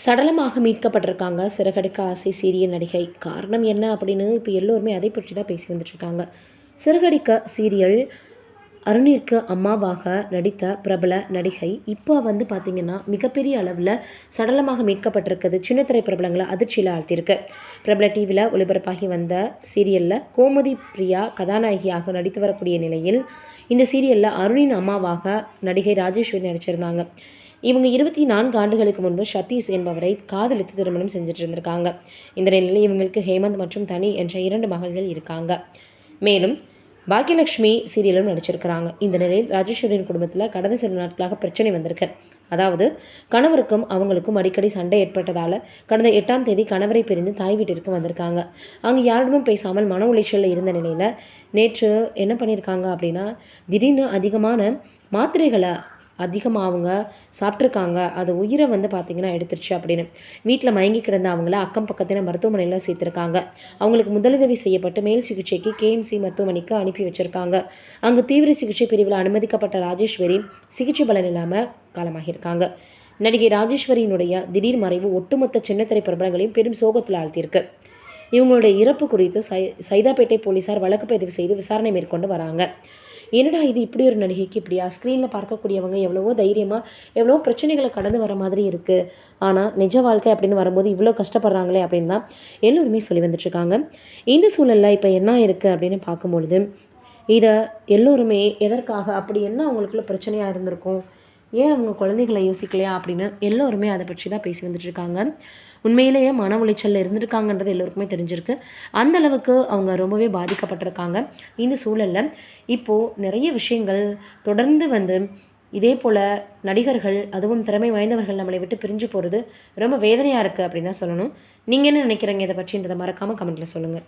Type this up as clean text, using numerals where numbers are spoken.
சடலமாக மீட்கப்பட்டிருக்காங்க சிறகடிக்க ஆசை சீரியல் நடிகை. காரணம் என்ன அப்படின்னு இப்போ எல்லோருமே அதை பற்றி தான் பேசி வந்துட்டுருக்காங்க. சிறகடிக்க சீரியல் அருணிற்கு அம்மாவாக நடித்த பிரபல நடிகை இப்போ பார்த்திங்கன்னா மிகப்பெரிய அளவில் சடலமாக மீட்கப்பட்டிருக்குது. சின்னத்திரை பிரபலங்களை அதிர்ச்சியில் ஆழ்த்தியிருக்கு. பிரபல டிவியில் ஒளிபரப்பாகி வந்த சீரியலில் கோமதி பிரியா கதாநாயகியாக நடித்து வரக்கூடிய நிலையில் இந்த சீரியலில் அருணின் அம்மாவாக நடிகை ராஜேஸ்வரி நடிச்சிருந்தாங்க. இவங்க 24 ஆண்டுகளுக்கு முன்பு சதீஷ் என்பவரை காதலித்து திருமணம் செஞ்சுட்டு இருந்திருக்காங்க. இந்த நிலையில் இவங்களுக்கு ஹேமந்த் மற்றும் தனி என்ற 2 மகள்கள் இருக்காங்க. மேலும் பாக்யலட்சுமி சீரியலும் நடிச்சிருக்கிறாங்க. இந்த நிலையில் ராஜேஸ்வரியின் குடும்பத்தில் கடந்த சில நாட்களாக பிரச்சனை வந்திருக்கு. அதாவது கணவருக்கும் அவங்களுக்கும் அடிக்கடி சண்டை ஏற்பட்டதால் கடந்த 8ஆம் தேதி கணவரை பிரிந்து தாய் வீட்டிற்கு வந்திருக்காங்க. அங்கே யாரிடமும் பேசாமல் மன உளைச்சலில் இருந்த நிலையில் நேற்று என்ன பண்ணியிருக்காங்க அப்படின்னா, திடீர்னு அதிகமான மாத்திரைகளை அவங்க சாப்பிட்ருக்காங்க. அது உயிரை பார்த்திங்கன்னா எடுத்துருச்சு அப்படின்னு வீட்டில் மயங்கி கிடந்த அவங்கள அக்கம் பக்கத்தில் மருத்துவமனையில் சேர்த்துருக்காங்க. அவங்களுக்கு முதலுதவி செய்யப்பட்டு மேல் சிகிச்சைக்கு கேஎம்சி மருத்துவமனைக்கு அனுப்பி வச்சுருக்காங்க. அங்கு தீவிர சிகிச்சை பிரிவில் அனுமதிக்கப்பட்ட ராஜேஸ்வரி சிகிச்சை பலன் இல்லாமல் காலமாகியிருக்காங்க. நடிகை ராஜேஸ்வரியினுடைய திடீர் மறைவு ஒட்டுமொத்த சின்னத்திரை பிரபலங்களையும் பெரும் சோகத்தில் ஆழ்த்தியிருக்கு. இவங்களுடைய இறப்பு குறித்து சைதாப்பேட்டை போலீசார் வழக்கு பதிவு செய்து விசாரணை மேற்கொண்டு வராங்க. என்னடா இது, இப்படி ஒரு நடிகைக்கு இப்படியா? ஸ்க்ரீனில் பார்க்கக்கூடியவங்க எவ்வளவோ தைரியமாக எவ்வளோ பிரச்சனைகளை கடந்து வர மாதிரி இருக்குது. ஆனால் நிஜ வாழ்க்கை அப்படின்னு வரும்போது இவ்வளோ கஷ்டப்படுறாங்களே அப்படின்னு தான் எல்லோருமே சொல்லி வந்துட்டுருக்காங்க. இந்த சூழலில் இப்போ என்ன இருக்குது அப்படின்னு பார்க்கும்பொழுது இதை எல்லோருமே எதற்காக, அப்படி என்ன அவங்களுக்குள்ள பிரச்சனையாக இருந்திருக்கும், ஏன் அவங்க குழந்தைகளை யோசிக்கலையா அப்படின்னு எல்லோருமே அதை பற்றி தான் பேசி வந்துட்டுருக்காங்க. உண்மையிலேயே மன உளைச்சலில் இருந்திருக்காங்கன்றது எல்லோருக்குமே தெரிஞ்சிருக்கு. அந்த அளவுக்கு அவங்க ரொம்பவே பாதிக்கப்பட்டிருக்காங்க. இந்த சூழலில் இப்போது நிறைய விஷயங்கள் தொடர்ந்து இதே போல் நடிகர்கள், அதுவும் திறமை வாய்ந்தவர்கள் நம்மளை விட்டு பிரிஞ்சு போகிறது ரொம்ப வேதனையாக இருக்குது அப்படின்னு தான் சொல்லணும். நீங்கள் என்ன நினைக்கிறீங்க இதை பற்றின்றதை மறக்காமல் கமெண்ட்டில் சொல்லுங்கள்.